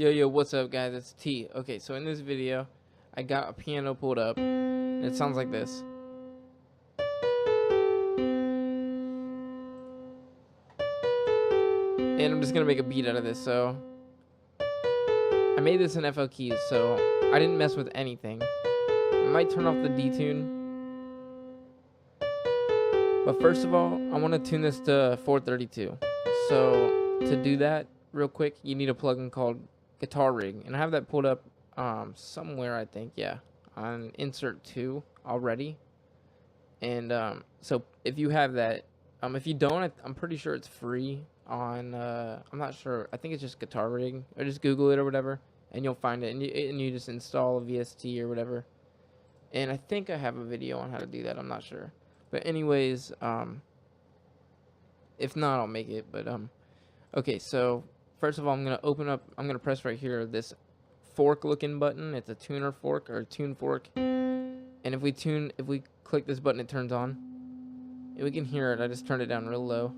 Yo, what's up, guys? It's T. Okay, so in this video, I got a piano pulled up, and it sounds like this. And I'm just gonna make a beat out of this. So I made this in FL keys, so I didn't mess with anything. I might turn off the detune. But first of all, I want to tune this to 432. So to do that, real quick, you need a plugin called Guitar Rig, and I have that pulled up somewhere, I think, yeah, on insert 2 already. And so if you have that, if you don't, I'm pretty sure it's free on I'm not sure, I think it's just Guitar Rig, or just Google it or whatever, and you'll find it, and you just install a VST or whatever. And I think I have a video on how to do that, I'm not sure, but anyways, if not, I'll make it. But okay, so first of all, I'm gonna press right here this fork looking button. It's a tuner fork, or a tune fork, and if we click this button, it turns on, and we can hear it. I just turned it down real low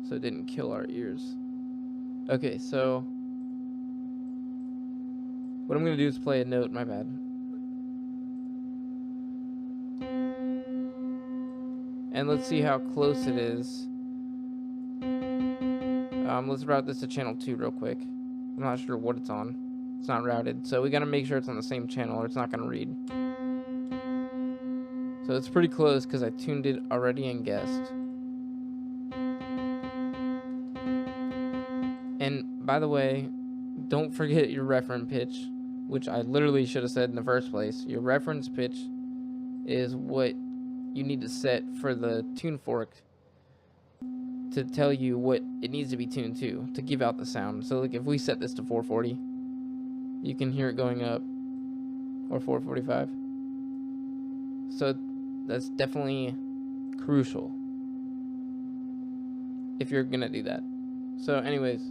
so it didn't kill our ears. Okay, so what I'm gonna do is play a note. My bad. And let's see how close it is. Let's route this to channel 2 real quick. I'm not sure what it's on. It's not routed, so we gotta make sure it's on the same channel or it's not gonna read. So it's pretty close because I tuned it already and guessed. And by the way, don't forget your reference pitch, which I literally should have said in the first place. Your reference pitch is what you need to set for the tune fork to tell you what it needs to be tuned to give out the sound. So like if we set this to 440, you can hear it going up, or 445. So that's definitely crucial if you're gonna do that. So anyways,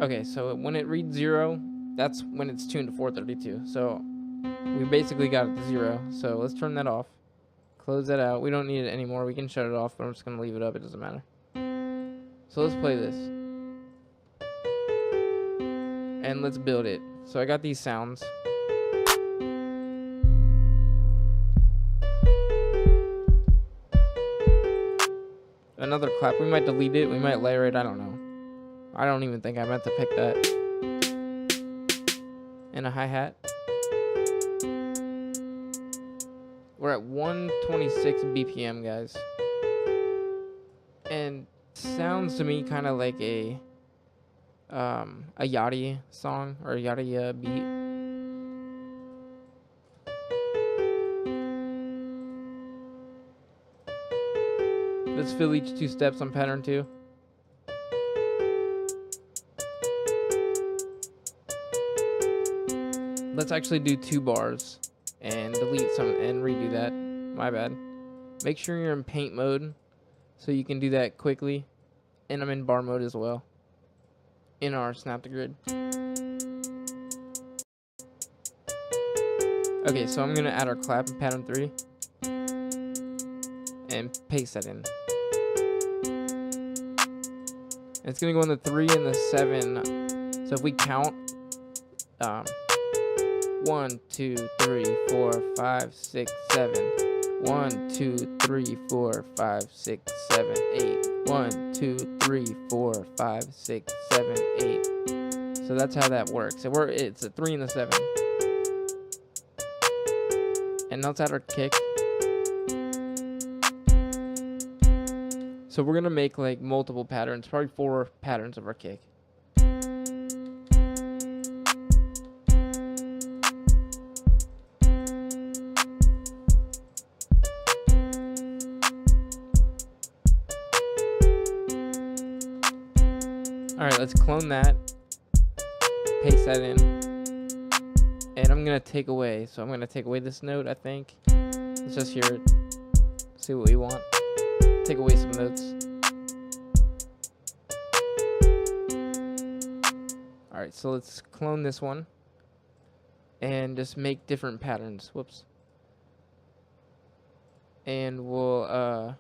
okay, so when it reads 0, that's when it's tuned to 432. So we basically got it to 0. So let's turn that off. Close that out. We don't need it anymore. We can shut it off, but I'm just going to leave it up. It doesn't matter. So let's play this. And let's build it. So I got these sounds. Another clap. We might delete it. We might layer it. I don't know. I don't even think I meant to pick that. And a hi-hat. We're at 126 BPM, guys. And sounds to me kind of like a Yachty song, or a Yachty beat. Let's fill each 2 steps on pattern 2. Let's actually do 2 bars and delete some and redo that. My bad. Make sure you're in paint mode so you can do that quickly. And I'm in bar mode as well in our snap to grid. Okay, so I'm gonna add our clap in pattern 3 and paste that in. And it's gonna go in the 3 and the 7. So if we count 1, 2, 3, 4, 5, 6, 7. 1, 2, 3, 4, 5, 6, 7, 8. 1, 2, 3, 4, 5, 6, 7, 8. So that's how that works. So it's a 3 and a 7. And now let's add our kick. So we're gonna make like multiple patterns, probably 4 patterns of our kick. Alright, let's clone that, paste that in, and I'm going to take away, so I'm going to take away this note, I think. Let's just hear it, see what we want. take away some notes. Alright, so let's clone this one and just make different patterns. Whoops. And we'll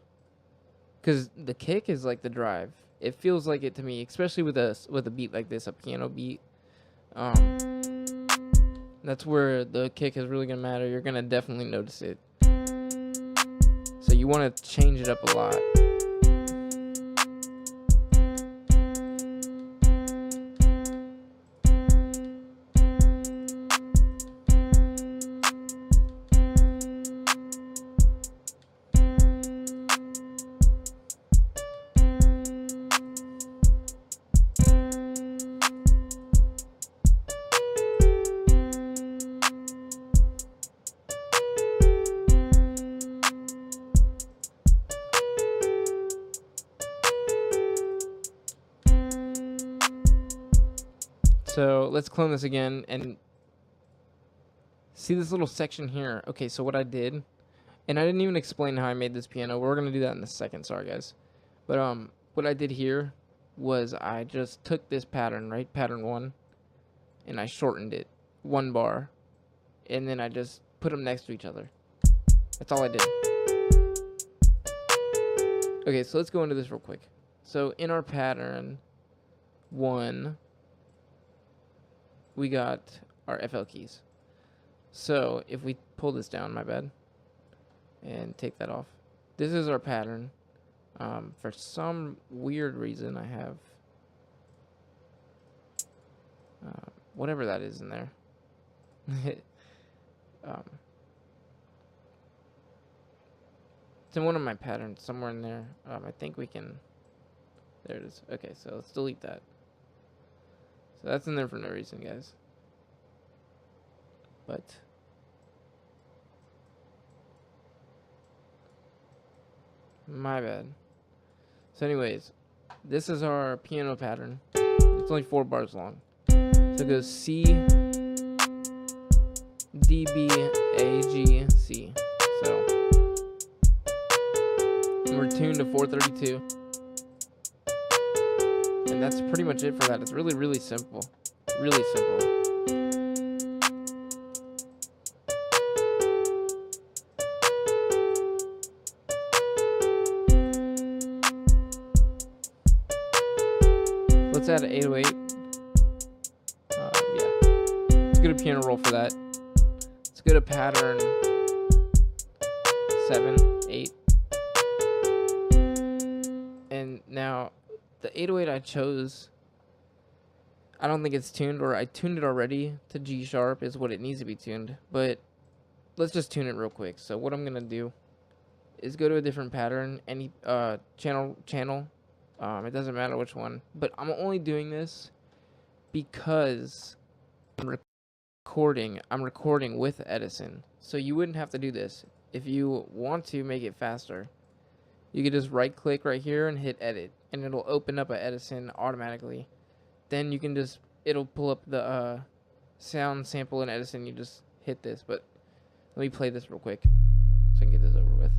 because the kick is like the drive. It feels like it to me, especially with a beat like this, a piano beat. That's where the kick is really gonna matter. You're gonna definitely notice it. So you want to change it up a lot. So let's clone this again and see this little section here. Okay, so what I did, and I didn't even explain how I made this piano. We're gonna do that in a second. Sorry, guys. But what I did here was I just took this pattern, right, pattern 1, and I shortened it 1 bar, and then I just put them next to each other. That's all I did. Okay, so let's go into this real quick. So in our pattern 1, we got our FL keys. So if we pull this down, my bad, and take that off, this is our pattern. For some weird reason, I have whatever that is in there. It's in one of my patterns, somewhere in there. I think we can, there it is. Okay, so let's delete that. So that's in there for no reason, guys. But my bad. So anyways, this is our piano pattern. It's only 4 bars long. So it goes C, D, B, A, G, C. So we're tuned to 432. And that's pretty much it for that. It's really, really simple. Really simple. Let's add an 808. Yeah. Let's get a piano roll for that. Let's go to pattern 7, 8. And now the 808 I chose, I don't think it's tuned, or I tuned it already to G sharp is what it needs to be tuned, but let's just tune it real quick. So what I'm gonna do is go to a different pattern, any channel, it doesn't matter which one, but I'm only doing this because I'm recording with Edison. So you wouldn't have to do this. If you want to make it faster, you can just right click right here and hit edit, and it'll open up a Edison automatically. Then you can just, it'll pull up the sound sample in Edison. You just hit this, but let me play this real quick so I can get this over with.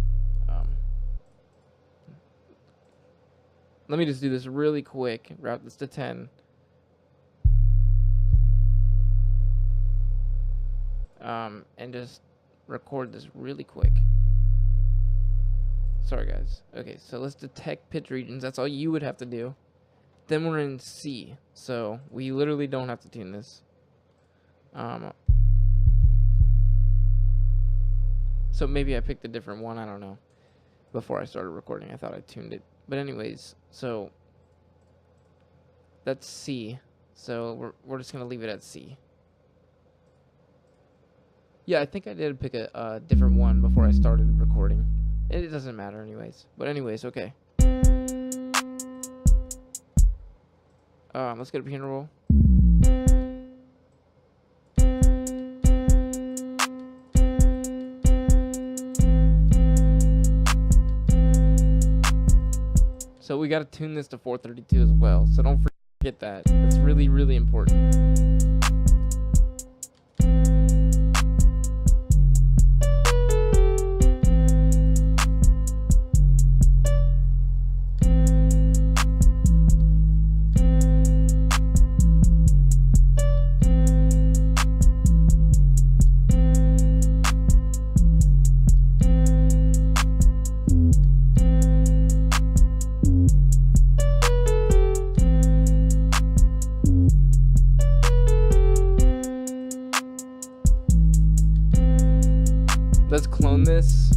Let me just do this really quick, route this to 10. And just record this really quick. Sorry guys. Okay, so let's detect pitch regions. That's all you would have to do. Then we're in C, so we literally don't have to tune this. So maybe I picked a different one, I don't know. Before I started recording, I thought I tuned it. But anyways, so that's C. So we're just gonna leave it at C. Yeah, I think I did pick a different one before I started recording. It doesn't matter anyways. But anyways, okay. Let's get a piano roll. So we gotta tune this to 432 as well. So don't forget that. That's really, really important. let's clone this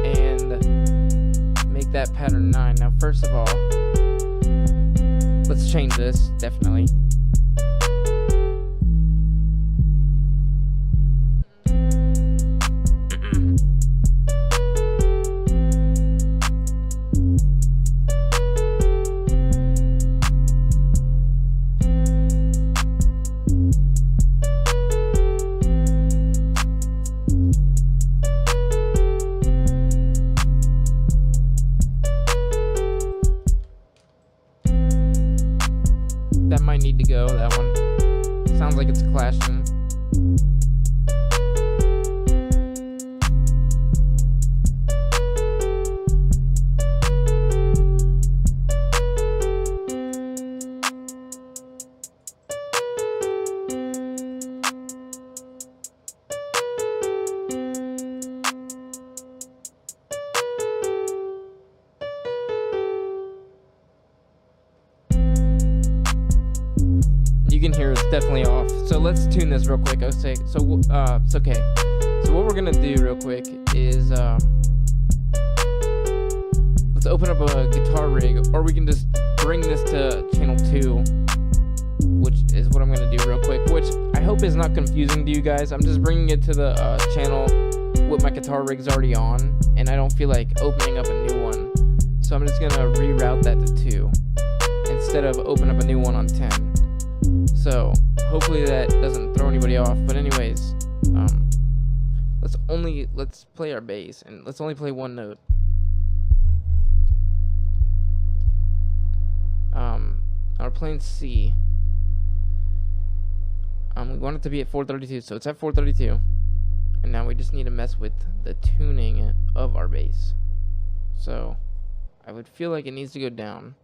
and make that pattern 9. Now, first of all, let's change this, definitely. That might need to go, that one. Sounds like it's clashing. You can hear it's definitely off. So let's tune this real quick. It's okay. So what we're gonna do real quick is let's open up a guitar rig, or we can just bring this to channel 2, which is what I'm gonna do real quick. Which I hope is not confusing to you guys. I'm just bringing it to the channel with my guitar rigs already on, and I don't feel like opening up a new one. So I'm just gonna reroute that to 2 instead of open up a new one on 10. So hopefully that doesn't throw anybody off. But anyways, let's play our bass, and let's only play one note. We're playing C. We want it to be at 432, so it's at 432. And now we just need to mess with the tuning of our bass. So I would feel like it needs to go down.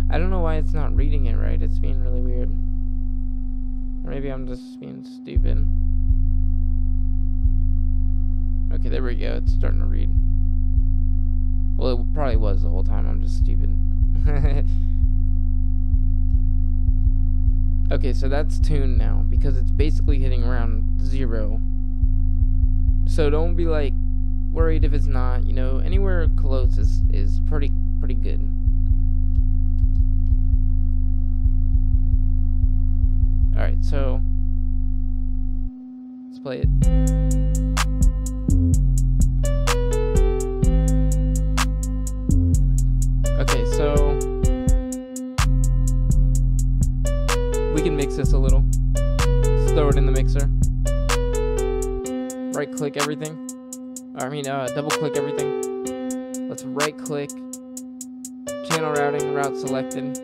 I don't know why it's not reading it right. It's being really weird. Or maybe I'm just being stupid. Okay, there we go. It's starting to read. Well, it probably was the whole time. I'm just stupid. Okay, so that's tuned now because it's basically hitting around 0. So don't be like worried if it's not. You know, anywhere close is pretty good. Alright, so let's play it. Okay, so we can mix this a little. Let's throw it in the mixer. Right click everything. Double click everything. Let's right click. Channel routing, route selected.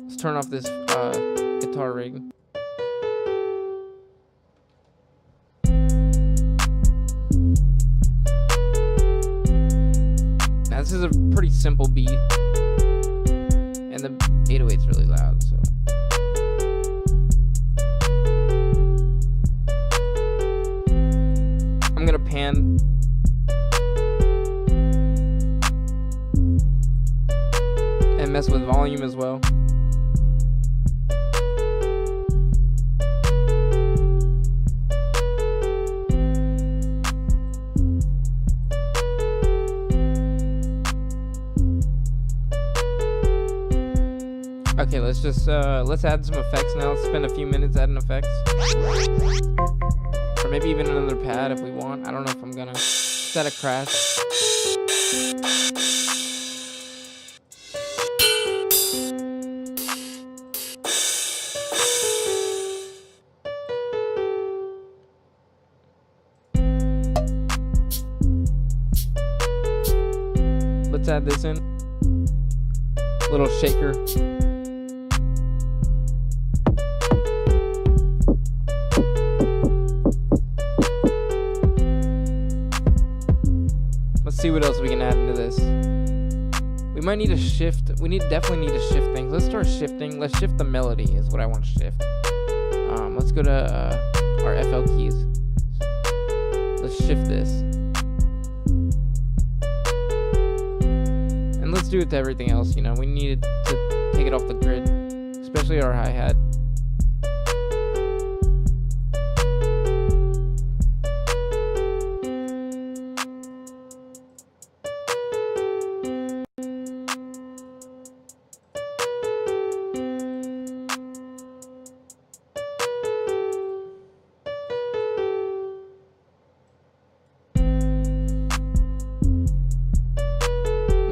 Let's turn off this guitar rig. Now this is a pretty simple beat, and the 808's really loud, so I'm gonna pan and mess with volume as well. Okay, let's add some effects now. Let's spend a few minutes adding effects. Or maybe even another pad if we want. I don't know if I'm gonna set a crash. Let's add this in. Little shaker. see what else we can add into this. We might need to shift. Definitely need to shift things. Let's start shifting. Let's shift the melody is what I want to shift. Let's go to our FL keys. Let's shift this. And let's do it to everything else, you know. We needed to take it off the grid, especially our hi-hat.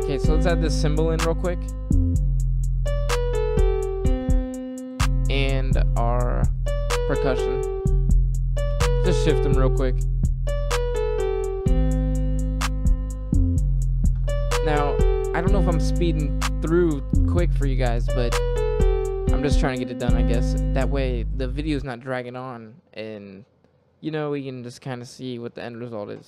Okay, so let's add this cymbal in real quick. And our percussion. Just shift them real quick. Now, I don't know if I'm speeding through quick for you guys, but I'm just trying to get it done, I guess. That way, the video's not dragging on, and, you know, we can just kind of see what the end result is.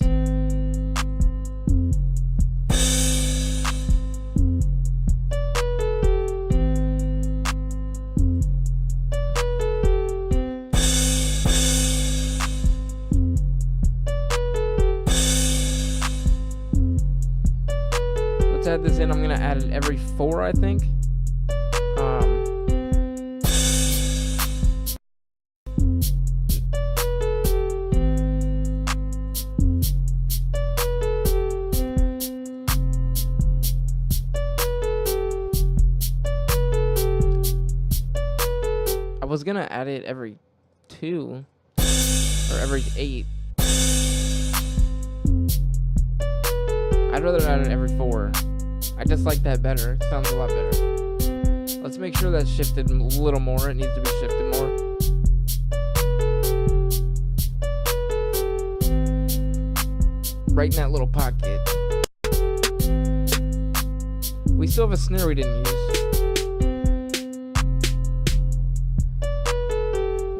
Let's add this in. I'm gonna add it every 4, I think. I was gonna add it every 2 or every 8. I'd rather add it every 4. I just like that better. It sounds a lot better. Let's make sure that's shifted a little more. It needs to be shifted more. Right in that little pocket. We still have a snare we didn't use.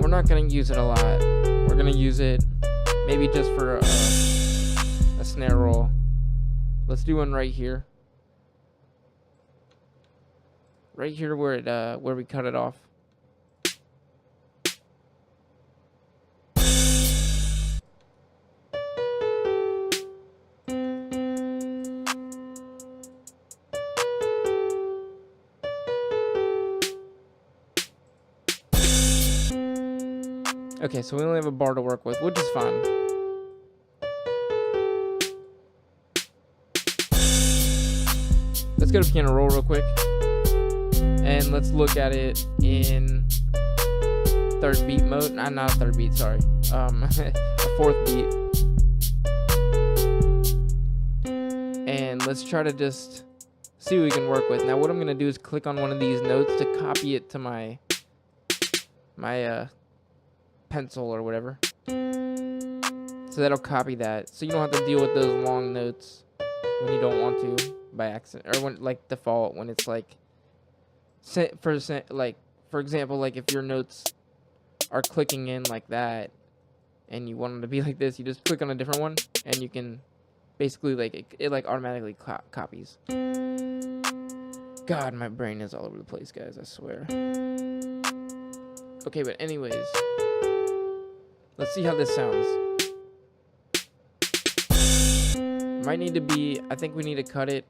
We're not going to use it a lot. We're going to use it maybe just for a snare roll. Let's do one right here. Right here where it where we cut it off. Okay, so we only have a bar to work with, which is fine. Let's go to piano roll real quick. And let's look at it in 3rd beat mode. Not 3rd beat, sorry. A 4th beat. And let's try to just see what we can work with. Now what I'm gonna do is click on one of these notes to copy it to my pencil or whatever. So that'll copy that. So you don't have to deal with those long notes when you don't want to by accident, or when like default, when it's like for example, like if your notes are clicking in like that and you want them to be like this, you just click on a different one and you can basically like it like automatically copies. God, my brain is all over the place, guys, I swear. Okay, but anyways, let's see how this sounds. Might need to be, I think we need to cut it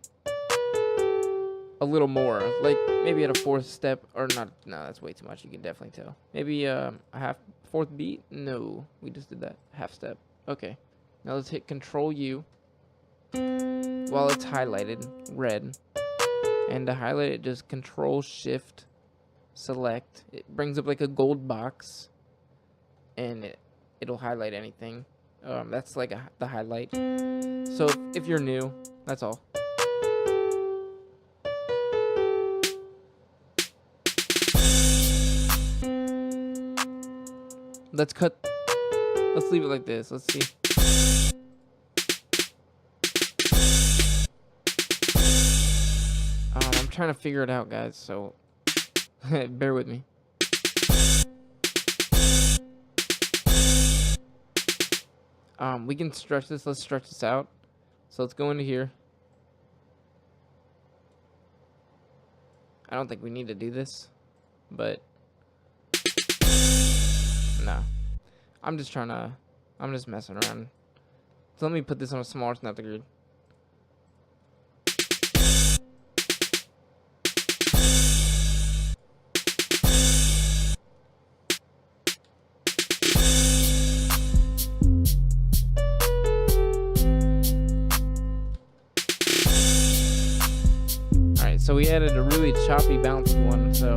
a little more, like maybe at a 4th step, or not. No, that's way too much. You can definitely tell. Maybe a 4th beat. No, we just did that half step. Okay, now let's hit Control U while it's highlighted red, and to highlight it, just Control Shift Select. It brings up like a gold box, and it'll highlight anything. That's like the highlight. So if you're new, that's all. Let's leave it like this. Let's see. I'm trying to figure it out, guys, so bear with me. We can stretch this. Let's stretch this out. So let's go into here. I don't think we need to do this, but no. I'm just messing around. So let me put this on a smaller snap the grid. So we added a really choppy, bouncy one. So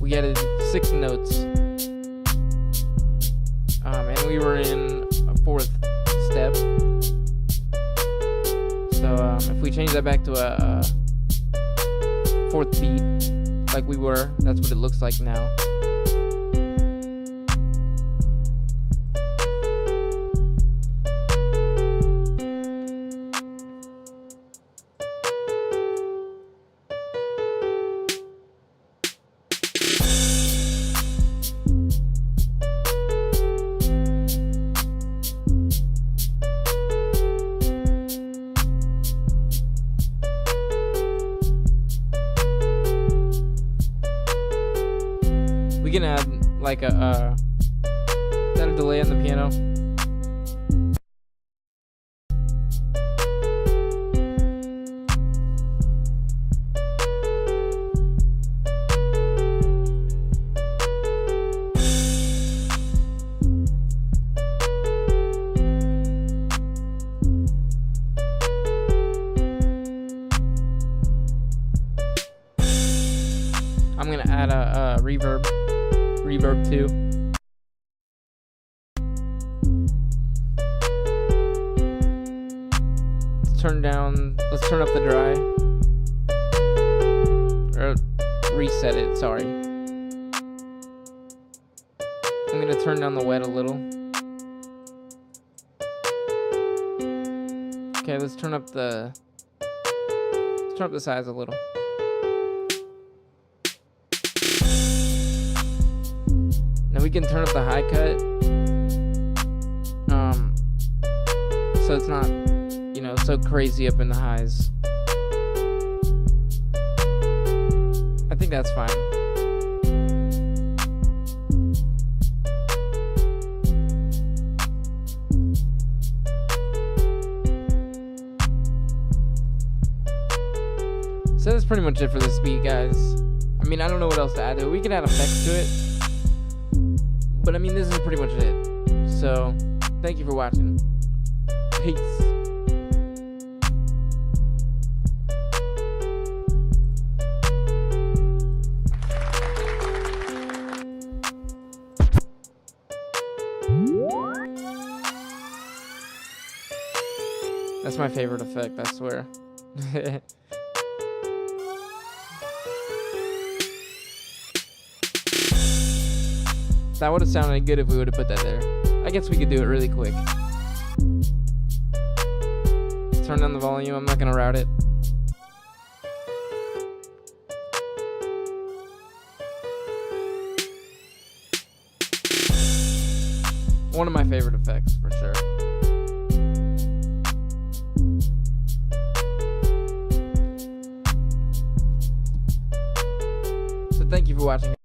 we added 6 notes, and we were in a 4th step. So if we change that back to a 4th beat, like we were, that's what it looks like now. We can add like is that a delay on the piano? I'm gonna add a reverb too. Let's turn up the dry. Or reset it, sorry. I'm gonna turn down the wet a little. Okay, let's turn up the size a little. Now we can turn up the high cut, so it's not, so crazy up in the highs. I think that's fine. So that's pretty much it for this beat, guys. I mean, I don't know what else to add to it. We can add effects to it. But I mean, this is pretty much it. So, thank you for watching. Peace. That's my favorite effect, I swear. That would have sounded good if we would have put that there. I guess we could do it really quick. Turn down the volume. I'm not going to route it. One of my favorite effects, for sure. So thank you for watching.